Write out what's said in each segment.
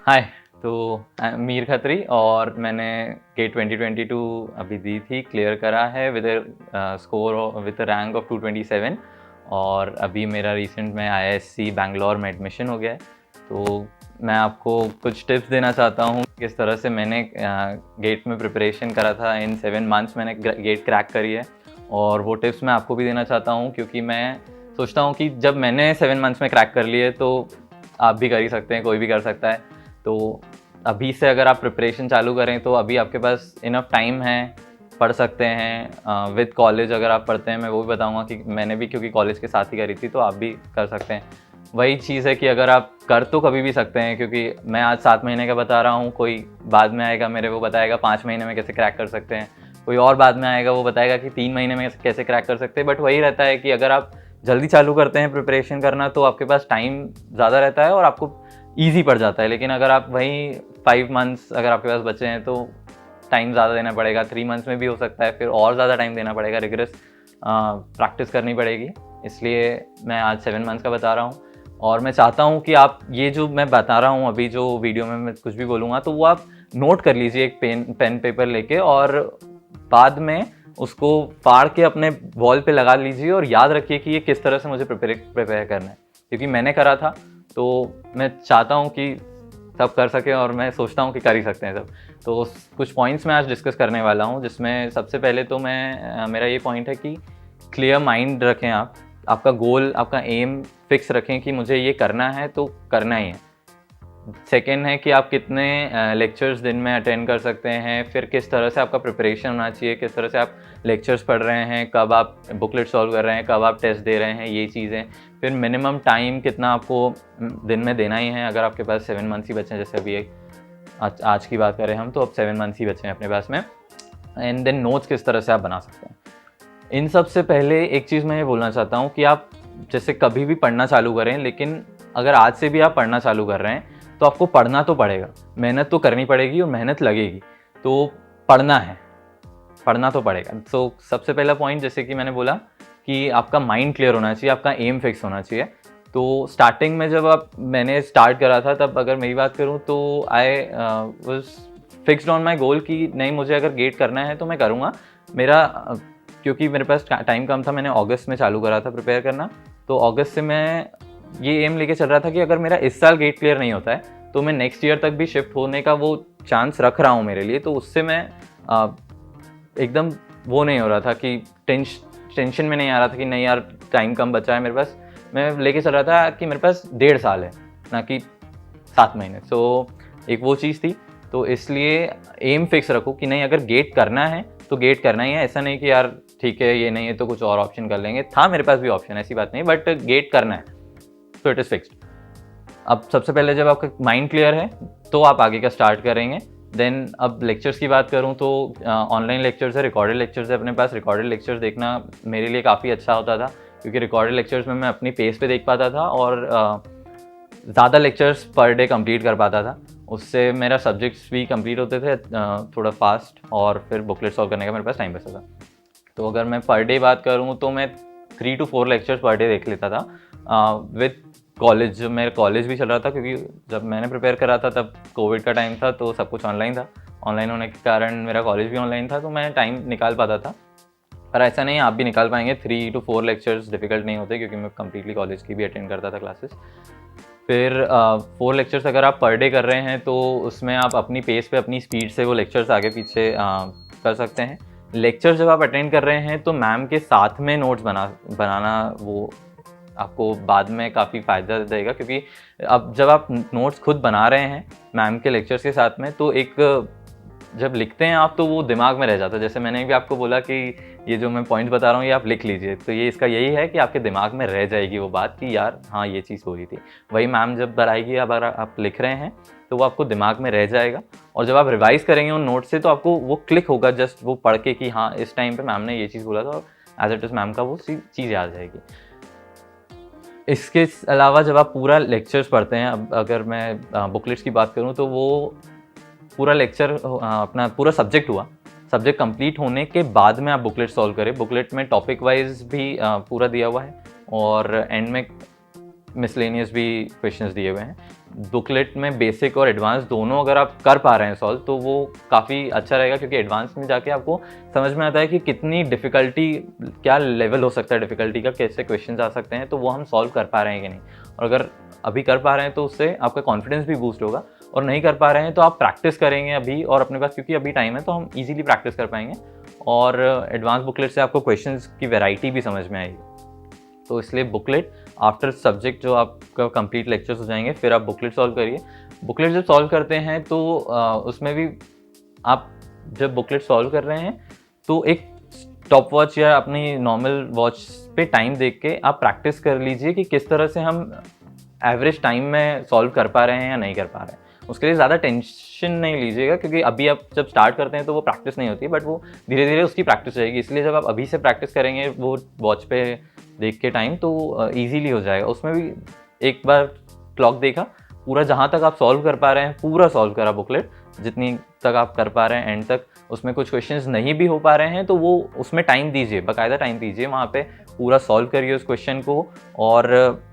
हाय। तो मीर खत्री और मैंने गेट 2022 अभी दी थी, क्लियर करा है with score with rank of 227 और अभी मेरा रिसेंट में IISc बैंगलोर में एडमिशन हो गया है। तो मैं आपको कुछ टिप्स देना चाहता हूँ किस तरह से मैंने गेट में प्रिपरेशन करा था। इन 7 मंथ्स मैंने गेट क्रैक करी है और वो टिप्स मैं आपको भी देना चाहता हूँ, क्योंकि मैं सोचता हूँ कि जब मैंने 7 मंथ्स में क्रैक कर लिए तो आप भी कर ही सकते हैं, कोई भी कर सकता है। तो अभी से अगर आप प्रिपरेशन चालू करें तो अभी आपके पास इनफ टाइम है, पढ़ सकते हैं। विद कॉलेज अगर आप पढ़ते हैं, मैं वो भी बताऊंगा कि मैंने भी क्योंकि कॉलेज के साथ ही करी थी, तो आप भी कर सकते हैं। वही चीज़ है कि अगर आप कर तो कभी भी सकते हैं, क्योंकि मैं आज 7 महीने का बता रहा हूँ, कोई बाद में आएगा मेरे वो बताएगा 5 महीने में कैसे क्रैक कर सकते हैं, कोई और बाद में आएगा वो बताएगा कि 3 महीने में कैसे क्रैक कर सकते हैं। बट वही रहता है कि अगर आप जल्दी चालू करते हैं प्रिपरेशन करना तो आपके पास टाइम ज़्यादा रहता है और आपको ईजी पड़ जाता है। लेकिन अगर आप वहीं 5 मंथ्स अगर आपके पास बचे हैं तो टाइम ज़्यादा देना पड़ेगा, 3 मंथ्स में भी हो सकता है, फिर और ज़्यादा टाइम देना पड़ेगा, रिगरस प्रैक्टिस करनी पड़ेगी। इसलिए मैं आज 7 मंथ्स का बता रहा हूँ और मैं चाहता हूँ कि आप ये जो मैं बता रहा हूँ अभी जो वीडियो में मैं कुछ भी बोलूँगा तो वो आप नोट कर लीजिए एक पेन पेपर लेके, और बाद में उसको फाड़ के अपने वॉल पे लगा लीजिए और याद रखिए कि ये किस तरह से मुझे प्रिपेयर करना है, क्योंकि मैंने करा था। तो मैं चाहता हूँ कि सब कर सकें और मैं सोचता हूँ कि कर ही सकते हैं सब। तो कुछ पॉइंट्स मैं आज डिस्कस करने वाला हूँ, जिसमें सबसे पहले तो मेरा ये पॉइंट है कि क्लियर माइंड रखें आप। आपका गोल, आपका एम फिक्स रखें कि मुझे ये करना है तो करना ही है। सेकेंड है कि आप कितने लेक्चर्स दिन में अटेंड कर सकते हैं, फिर किस तरह से आपका प्रिपरेशन होना चाहिए, किस तरह से आप लेक्चर्स पढ़ रहे हैं, कब आप बुकलेट सॉल्व कर रहे हैं, कब आप टेस्ट दे रहे हैं, ये चीज़ें। फिर मिनिमम टाइम कितना आपको दिन में देना ही है। अगर आपके पास 7 मंथ्स ही बचे हैं, जैसे अभी आज की बात करें हम, तो अब 7 मंथ्स ही बचे हैं अपने पास में। एंड देन नोट्स किस तरह से आप बना सकते हैं। इन सब से पहले एक चीज़ मैं ये बोलना चाहता हूँ कि आप जैसे कभी भी पढ़ना चालू करें, लेकिन अगर आज से भी आप पढ़ना चालू कर रहे हैं तो आपको पढ़ना तो पड़ेगा, मेहनत तो करनी पड़ेगी और मेहनत लगेगी। तो पढ़ना है, पढ़ना तो पड़ेगा। तो सबसे पहला पॉइंट, जैसे कि मैंने बोला कि आपका माइंड क्लियर होना चाहिए, आपका एम फिक्स होना चाहिए। तो स्टार्टिंग में जब मैंने स्टार्ट करा था, तब अगर मेरी बात करूँ तो I was fixed on my goal कि नहीं, मुझे अगर गेट करना है तो मैं करूँगा। क्योंकि मेरे पास टाइम कम था, मैंने अगस्त में चालू करा था प्रिपेयर करना। तो अगस्त से मैं ये एम लेके चल रहा था कि अगर मेरा इस साल गेट क्लियर नहीं होता है तो मैं नेक्स्ट ईयर तक भी शिफ्ट होने का वो चांस रख रहा हूँ मेरे लिए। तो उससे मैं एकदम वो नहीं हो रहा था कि टेंशन में नहीं आ रहा था कि नहीं यार टाइम कम बचा है मेरे पास। मैं लेके चल रहा था कि मेरे पास 1.5 साल है, ना कि 7 महीने। तो एक वो चीज़ थी। तो इसलिए एम फिक्स रखो कि नहीं, अगर गेट करना है तो गेट करना ही है। ऐसा नहीं कि यार ठीक है ये नहीं है तो कुछ और ऑप्शन कर लेंगे, था मेरे पास भी ऑप्शन, ऐसी बात नहीं, बट गेट करना है तो इट इज़ फिक्स्ड। अब सबसे पहले जब आपका माइंड क्लियर है तो आप आगे का स्टार्ट करेंगे। देन अब लेक्चर्स की बात करूं तो ऑनलाइन लेक्चर्स है, रिकॉर्डेड लेक्चर्स है अपने पास। रिकॉर्डेड लेक्चर्स देखना मेरे लिए काफ़ी अच्छा होता था, क्योंकि रिकॉर्डेड लेक्चर्स में मैं अपनी पेस पे देख पाता था और ज़्यादा लेक्चर्स पर डे कंप्लीट कर पाता था। उससे मेरा सब्जेक्ट्स भी कंप्लीट होते थे थोड़ा फास्ट, और फिर बुकलेट सॉल्व करने का मेरे पास टाइम बचता था। तो अगर मैं पर डे बात करूँ तो मैं 3 to 4 लेक्चर्स पर डे देख लेता था। विद कॉलेज, मेरा कॉलेज भी चल रहा था, क्योंकि जब मैंने प्रिपेयर करा था तब कोविड का टाइम था, तो सब कुछ ऑनलाइन था। ऑनलाइन होने के कारण मेरा कॉलेज भी ऑनलाइन था, तो मैं टाइम निकाल पाता था। पर ऐसा नहीं, आप भी निकाल पाएंगे। 3 to 4 लेक्चर्स डिफ़िकल्ट नहीं होते, क्योंकि मैं कम्प्लीटली कॉलेज की भी अटेंड करता था क्लासेस। फिर 4 लेक्चर्स अगर आप पर डे कर रहे हैं तो उसमें आप अपनी पेस पे, अपनी स्पीड से वो लेक्चर्स आगे पीछे कर सकते हैं। लेक्चर जब आप अटेंड कर रहे हैं तो मैम के साथ में नोट्स बनाना वो आपको बाद में काफ़ी फ़ायदा देगा, क्योंकि अब जब आप नोट्स खुद बना रहे हैं मैम के लेक्चर्स के साथ में, तो एक जब लिखते हैं आप तो वो दिमाग में रह जाता है। जैसे मैंने भी आपको बोला कि ये जो मैं पॉइंट बता रहा हूँ ये आप लिख लीजिए, तो ये इसका यही है कि आपके दिमाग में रह जाएगी वो बात कि यार हाँ ये चीज़ हो रही थी। वही मैम जब बताएगी, अगर आप लिख रहे हैं तो वो आपको दिमाग में रह जाएगा, और जब आप रिवाइज करेंगे उन नोट से तो आपको वो क्लिक होगा जस्ट वो पढ़ के कि हाँ इस टाइम पे मैम ने ये चीज़ बोला था, और एज इट इज़ मैम का वो चीज़ याद जाएगी। इसके अलावा जब आप पूरा लेक्चर्स पढ़ते हैं, अब अगर मैं बुकलेट्स की बात करूँ तो वो पूरा लेक्चर अपना पूरा सब्जेक्ट हुआ। सब्जेक्ट कंप्लीट होने के बाद में आप बुकलेट सॉल्व करें। बुकलेट में टॉपिक वाइज भी पूरा दिया हुआ है, और एंड में मिसलेनियस भी क्वेश्चंस दिए हुए हैं। बुकलेट में बेसिक और एडवांस दोनों अगर आप कर पा रहे हैं सॉल्व तो वो काफ़ी अच्छा रहेगा, क्योंकि एडवांस में जाके आपको समझ में आता है कि कितनी डिफ़िकल्टी, क्या लेवल हो सकता है डिफ़िकल्टी का, कैसे क्वेश्चंस आ सकते हैं, तो वो हम सॉल्व कर पा रहे हैं कि नहीं। और अगर अभी कर पा रहे हैं तो उससे आपका कॉन्फिडेंस भी बूस्ट होगा, और नहीं कर पा रहे हैं तो आप प्रैक्टिस करेंगे अभी, और अपने पास क्योंकि अभी टाइम है तो हम ईजिली प्रैक्टिस कर पाएंगे, और एडवांस बुकलेट से आपको क्वेश्चंस की वैरायटी भी समझ में आएगी। तो इसलिए बुकलेट आफ्टर सब्जेक्ट जो आपका कंप्लीट लेक्चर्स हो जाएंगे, फिर आप बुकलेट सॉल्व करिए। बुकलेट जब सॉल्व करते हैं तो उसमें भी आप जब बुकलेट सॉल्व कर रहे हैं तो एक स्टॉप वॉच या अपनी नॉर्मल वॉच पे टाइम देख के आप प्रैक्टिस कर लीजिए कि किस तरह से हम एवरेज टाइम में सॉल्व कर पा रहे हैं या नहीं कर पा रहे हैं। उसके लिए ज़्यादा टेंशन नहीं लीजिएगा, क्योंकि अभी आप जब स्टार्ट करते हैं तो वो प्रैक्टिस नहीं होती, बट वो धीरे धीरे उसकी प्रैक्टिस रहेगी। इसलिए जब आप अभी से प्रैक्टिस करेंगे वो वॉच पे देख के टाइम, तो ईजीली हो जाएगा। उसमें भी एक बार क्लॉक देखा, पूरा जहाँ तक आप सॉल्व कर पा रहे हैं पूरा सॉल्व करा बुकलेट, जितनी तक आप कर पा रहे हैं एंड तक। उसमें कुछ क्वेश्चंस नहीं भी हो पा रहे हैं तो वो उसमें टाइम दीजिए, बाकायदा टाइम दीजिए, वहाँ पे पूरा सॉल्व करिए उस क्वेश्चन को। और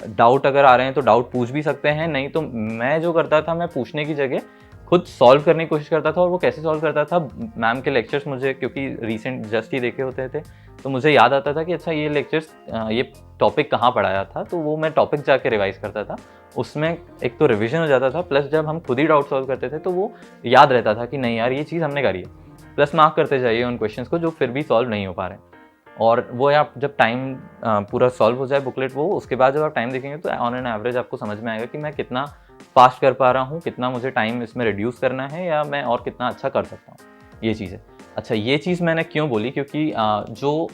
डाउट अगर आ रहे हैं तो डाउट पूछ भी सकते हैं, नहीं तो मैं जो करता था, मैं पूछने की जगह खुद सॉल्व करने की कोशिश करता था। और वो कैसे सॉल्व करता था, मैम के लेक्चर्स मुझे, क्योंकि रिसेंट जस्ट ही देखे होते थे, तो मुझे याद आता था कि अच्छा ये लेक्चर्स, ये टॉपिक कहाँ पढ़ाया था, तो वो मैं टॉपिक जाके रिवाइज करता था। उसमें एक तो रिवीजन हो जाता था, प्लस जब हम खुद ही डाउट सॉल्व करते थे तो वो याद रहता था कि नहीं यार ये चीज़ हमने करी है। प्लस मार्क करते जाइए उन क्वेश्चंस को जो फिर भी सॉल्व नहीं हो पा रहे हैं। और वो आप जब टाइम पूरा सॉल्व हो जाए बुकलेट वो, उसके बाद जब आप टाइम देखेंगे तो ऑन एन एवरेज आपको समझ में आएगा कि मैं कितना फास्ट कर पा रहा हूँ, कितना मुझे टाइम इसमें रिड्यूस करना है, या मैं और कितना अच्छा कर सकता हूँ। ये चीज़ है। अच्छा, ये चीज़ मैंने क्यों बोली, क्योंकि जो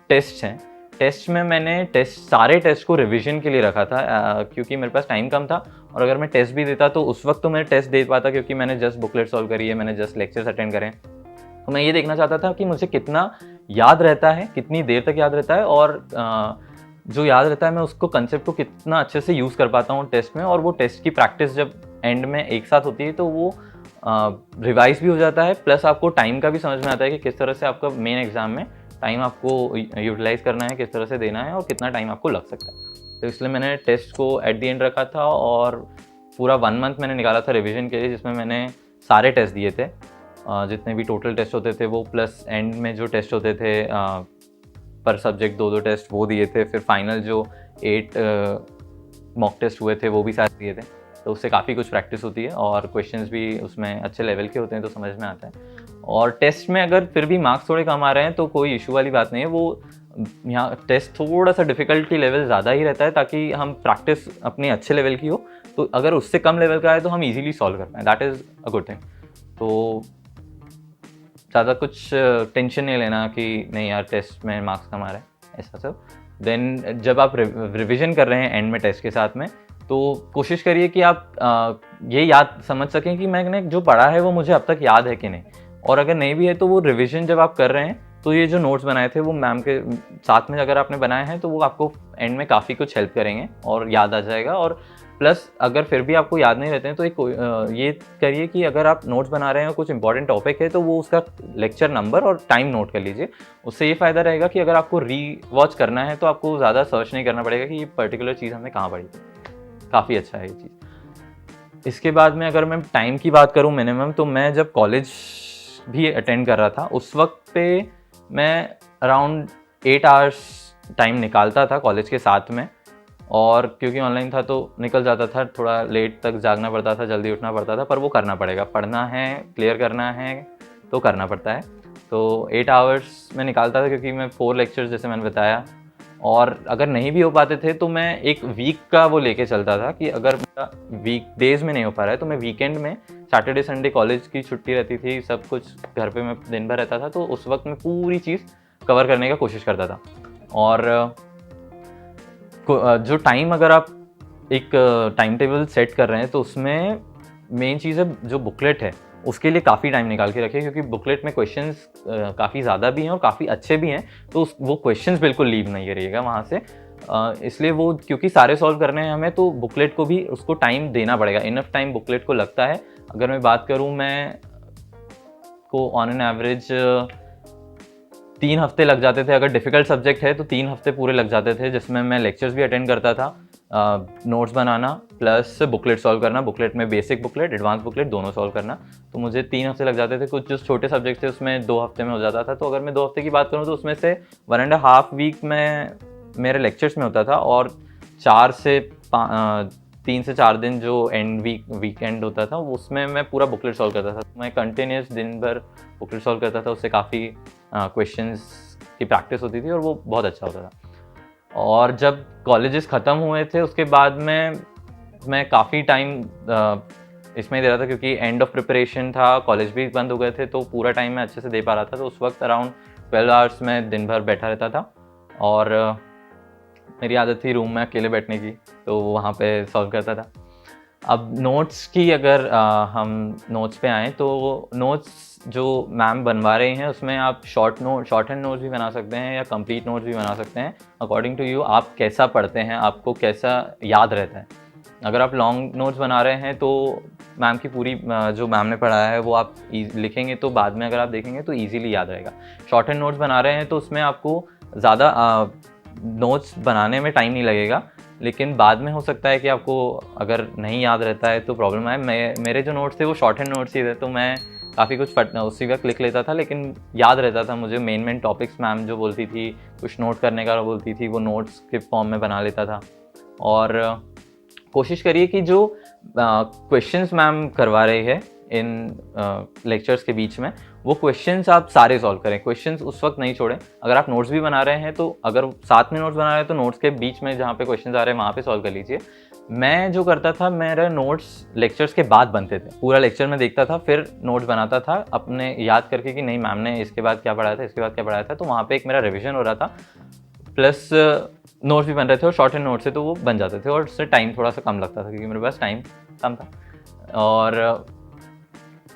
टेस्ट हैं, टेस्ट में मैंने सारे टेस्ट को रिवीजन के लिए रखा था, क्योंकि मेरे पास टाइम कम था। और अगर मैं टेस्ट भी देता तो उस वक्त तो मैं टेस्ट दे पाता, क्योंकि मैंने जस्ट बुकलेट सॉल्व करी है, मैंने जस्ट लेक्चर्स अटेंड करें। तो मैं ये देखना चाहता था कि मुझे कितना याद रहता है, कितनी देर तक याद रहता है, और जो याद रहता है मैं उसको कंसेप्ट को कितना अच्छे से यूज़ कर पाता हूँ टेस्ट में। और वो टेस्ट की प्रैक्टिस जब एंड में एक साथ होती है तो वो रिवाइज भी हो जाता है, प्लस आपको टाइम का भी समझ में आता है कि किस तरह से आपका मेन एग्जाम में टाइम आपको यूटिलाइज करना है, किस तरह से देना है, और कितना टाइम आपको लग सकता है। तो इसलिए मैंने टेस्ट को एट द एंड रखा था, और पूरा 1 मंथ मैंने निकाला था रिवीजन के लिए, जिसमें मैंने सारे टेस्ट दिए थे, जितने भी टोटल टेस्ट होते थे वो, प्लस एंड में जो टेस्ट होते थे पर सब्जेक्ट 2-2 टेस्ट वो दिए थे। फिर फाइनल जो 8 मॉक टेस्ट हुए थे वो भी सारे दिए थे। तो उससे काफ़ी कुछ प्रैक्टिस होती है, और क्वेश्चंस भी उसमें अच्छे लेवल के होते हैं, तो समझ में आता है। और टेस्ट में अगर फिर भी मार्क्स थोड़े कम आ रहे हैं तो कोई इशू वाली बात नहीं है। वो यहाँ टेस्ट थोड़ा सा डिफ़िकल्टी लेवल ज़्यादा ही रहता है, ताकि हम प्रैक्टिस अपने अच्छे लेवल की हो। तो अगर उससे कम लेवल का है तो हम ईजिली सॉल्व कर पाएँ, that is a good thing. तो ज़्यादा कुछ टेंशन नहीं लेना कि नहीं यार टेस्ट में मार्क्स कम आ रहे हैं, ऐसा सब। देन जब आप रिविज़न कर रहे हैं एंड में टेस्ट के साथ में, तो कोशिश करिए कि आप ये याद समझ सकें कि मैंने जो पढ़ा है वो मुझे अब तक याद है कि नहीं। और अगर नहीं भी है तो वो रिविज़न जब आप कर रहे हैं तो ये जो नोट्स बनाए थे वो मैम के साथ में अगर आपने बनाए हैं तो वो आपको एंड में काफ़ी कुछ हेल्प करेंगे और याद आ जाएगा। और प्लस अगर फिर भी आपको याद नहीं रहते हैं तो ये करिए कि अगर आप नोट्स बना रहे हैं कुछ इंपॉर्टेंट टॉपिक है तो वो उसका लेक्चर नंबर और टाइम नोट कर लीजिए। उससे ये फ़ायदा रहेगा कि अगर आपको री वॉच करना है तो आपको ज़्यादा सर्च नहीं करना पड़ेगा कि ये पर्टिकुलर चीज़ हमने कहाँ पढ़ी थी। काफ़ी अच्छा है ये चीज़। इसके बाद में अगर मैं टाइम की बात करूँ मिनिमम, तो मैं जब कॉलेज भी अटेंड कर रहा था उस वक्त पे मैं अराउंड 8 आवर्स टाइम निकालता था कॉलेज के साथ में। और क्योंकि ऑनलाइन था तो निकल जाता था, थोड़ा लेट तक जागना पड़ता था, जल्दी उठना पड़ता था, पर वो करना पड़ेगा, पढ़ना है, क्लियर करना है तो करना पड़ता है। तो 8 आवर्स में निकालता था क्योंकि मैं 4 लेक्चर्स जैसे मैंने बताया, और अगर नहीं भी हो पाते थे तो मैं एक वीक का वो लेके चलता था कि अगर मेरा वीक डेज में नहीं हो पा रहा है तो मैं वीकेंड में, सैटरडे संडे कॉलेज की छुट्टी रहती थी, सब कुछ घर पे मैं दिन भर रहता था, तो उस वक्त मैं पूरी चीज़ कवर करने का कोशिश करता था। और जो टाइम अगर आप एक टाइम टेबल सेट कर रहे हैं तो उसमें मेन चीज़ है जो बुकलेट है उसके लिए काफ़ी टाइम निकाल के रखें, क्योंकि बुकलेट में क्वेश्चंस काफ़ी ज़्यादा भी हैं और काफ़ी अच्छे भी हैं, तो वो क्वेश्चंस बिल्कुल लीव नहीं करिएगा वहाँ से। इसलिए वो क्योंकि सारे सॉल्व करने हैं हमें, तो बुकलेट को भी उसको टाइम देना पड़ेगा, इनफ टाइम बुकलेट को लगता है। अगर मैं बात करूँ, मैं को ऑन एन एवरेज 3 हफ्ते लग जाते थे। अगर डिफ़िकल्ट सब्जेक्ट है तो 3 हफ्ते पूरे लग जाते थे, जिसमें मैं लेक्चर्स भी अटेंड करता था, नोट्स बनाना प्लस बुकलेट सॉल्व करना, बुकलेट में बेसिक बुकलेट एडवांस बुकलेट दोनों सॉल्व करना। तो मुझे 3 हफ्ते लग जाते थे। कुछ जो छोटे सब्जेक्ट थे उसमें 2 हफ्ते में हो जाता था। तो अगर मैं 2 हफ्ते की बात करूँ तो उसमें से 1.5 वीक में मेरे लेक्चर्स में होता था, और 3 से 4 दिन जो वीकेंड होता था उसमें मैं पूरा बुकलेट सॉल्व करता था। मैं कंटिन्यूस दिन भर बुकलेट सॉल्व करता था, उससे काफ़ी क्वेश्चंस की प्रैक्टिस होती थी और वो बहुत अच्छा होता था। और जब कॉलेजेस ख़त्म हुए थे उसके बाद में मैं काफ़ी टाइम इसमें दे रहा था, क्योंकि एंड ऑफ प्रिपरेशन था, कॉलेज भी बंद हो गए थे, तो पूरा टाइम मैं अच्छे से दे पा रहा था। तो उस वक्त अराउंड 12 आवर्स में दिन भर बैठा रहता था, और मेरी आदत थी रूम में अकेले बैठने की, तो वहाँ पे सॉल्व करता था। अब नोट्स की अगर हम नोट्स पे आएँ तो नोट्स जो मैम बनवा रही हैं उसमें आप शॉर्ट हैंड नोट्स भी बना सकते हैं या कंप्लीट नोट्स भी बना सकते हैं, अकॉर्डिंग टू यू आप कैसा पढ़ते हैं, आपको कैसा याद रहता है। अगर आप लॉन्ग नोट्स बना रहे हैं तो मैम की पूरी जो मैम ने पढ़ाया है वो आप लिखेंगे तो बाद में अगर आप देखेंगे तो ईजिली याद रहेगा। शॉर्ट हैंड नोट्स बना रहे हैं तो उसमें आपको ज़्यादा नोट्स बनाने में टाइम नहीं लगेगा, लेकिन बाद में हो सकता है कि आपको अगर नहीं याद रहता है तो प्रॉब्लम आए। मेरे जो नोट्स थे वो शॉर्ट हैंड नोट्स ही थे, तो मैं काफ़ी कुछ उसी वक्त लिख लेता था, लेकिन याद रहता था मुझे। मेन टॉपिक्स मैम जो बोलती थी, कुछ नोट करने का बोलती थी, वो नोट्स के फॉर्म में बना लेता था। और कोशिश करिए कि जो क्वेश्चंस मैम करवा रही है इन लेक्चर्स के बीच में, वो क्वेश्चंस आप सारे सॉल्व करें, क्वेश्चंस उस वक्त नहीं छोड़ें। अगर आप नोट्स भी बना रहे हैं तो अगर साथ में नोट्स बना रहे हैं तो नोट्स के बीच में जहाँ पे क्वेश्चंस आ रहे हैं वहाँ पे सॉल्व कर लीजिए। मैं जो करता था, मेरे नोट्स लेक्चर्स के बाद बनते थे, पूरा लेक्चर में देखता था फिर नोट्स बनाता था अपने याद करके कि नहीं मैम ने इसके बाद क्या पढ़ाया था, इसके बाद क्या पढ़ाया था। तो वहाँ पर एक मेरा रिविजन हो रहा था, प्लस नोट्स भी बन रहे थे, और शॉर्ट हैंड नोट्स थे तो वो बन जाते थे, और उससे टाइम थोड़ा सा कम लगता था क्योंकि मेरे पास टाइम कम था। और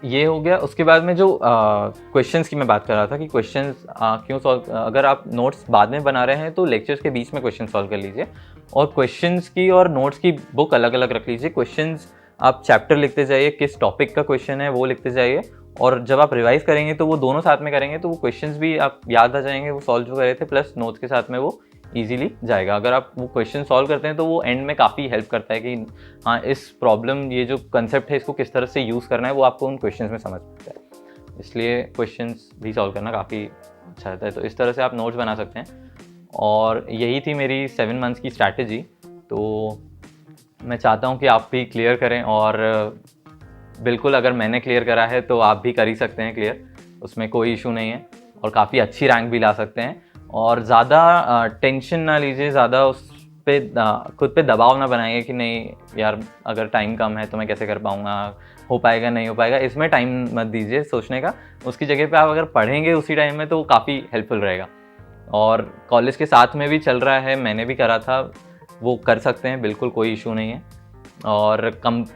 ये हो गया। उसके बाद में जो क्वेश्चंस की मैं बात कर रहा था कि क्वेश्चंस क्यों सॉल्व, अगर आप नोट्स बाद में बना रहे हैं तो लेक्चर्स के बीच में क्वेश्चन सॉल्व कर लीजिए, और क्वेश्चंस की और नोट्स की बुक अलग अलग रख लीजिए। क्वेश्चंस आप चैप्टर लिखते जाइए, किस टॉपिक का क्वेश्चन है वो लिखते जाइए, और जब आप रिवाइज करेंगे तो वो दोनों साथ में करेंगे तो वो क्वेश्चंस भी आप याद आ जाएंगे, वो सॉल्व जो करे थे, प्लस नोट्स के साथ में वो ईजिली जाएगा। अगर आप वो क्वेश्चन सॉल्व करते हैं तो वो एंड में काफ़ी हेल्प करता है कि हाँ इस प्रॉब्लम, ये जो कंसेप्ट है इसको किस तरह से यूज़ करना है वो आपको उन क्वेश्चंस में समझ सकता है। इसलिए क्वेश्चंस भी सॉल्व करना काफ़ी अच्छा रहता है। तो इस तरह से आप नोट्स बना सकते हैं, और यही थी मेरी 7 मंथ्स की स्ट्रैटेजी। तो मैं चाहता हूँ कि आप भी क्लियर करें, और बिल्कुल अगर मैंने क्लियर करा है तो आप भी कर ही सकते हैं क्लियर, उसमें कोई इशू नहीं है, और काफ़ी अच्छी रैंक भी ला सकते हैं। और ज़्यादा टेंशन ना लीजिए, ज़्यादा उस पर खुद पे दबाव ना बनाइए कि नहीं यार अगर टाइम कम है तो मैं कैसे कर पाऊँगा, हो पाएगा नहीं हो पाएगा, इसमें टाइम मत दीजिए सोचने का। उसकी जगह पे आप अगर पढ़ेंगे उसी टाइम में तो वो काफ़ी हेल्पफुल रहेगा। और कॉलेज के साथ में भी चल रहा है, मैंने भी करा था, वो कर सकते हैं, बिल्कुल कोई इशू नहीं है। और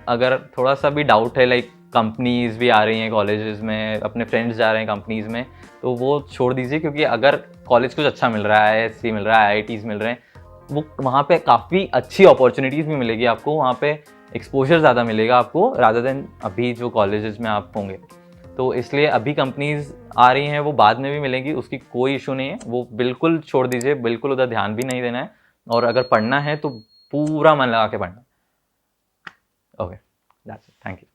अगर थोड़ा सा भी डाउट है, लाइक कंपनीज़ भी आ रही हैं कॉलेजेस में, अपने फ्रेंड्स जा रहे हैं कंपनीज़ में, तो वो छोड़ दीजिए, क्योंकि अगर कॉलेज कुछ अच्छा मिल रहा है, SC मिल रहा है, IITs मिल रहे हैं, वो वहाँ पे काफ़ी अच्छी अपॉर्चुनिटीज़ भी मिलेगी आपको, वहाँ पे एक्सपोजर ज़्यादा मिलेगा आपको रादर देन अभी जो कॉलेजेस में आप होंगे। तो इसलिए अभी कंपनीज़ आ रही हैं, वो बाद में भी मिलेंगी, उसकी कोई इशू नहीं है, वो बिल्कुल छोड़ दीजिए, बिल्कुल उधर ध्यान भी नहीं देना है। और अगर पढ़ना है तो पूरा मन लगा के पढ़ना। Okay, that's it, thank you.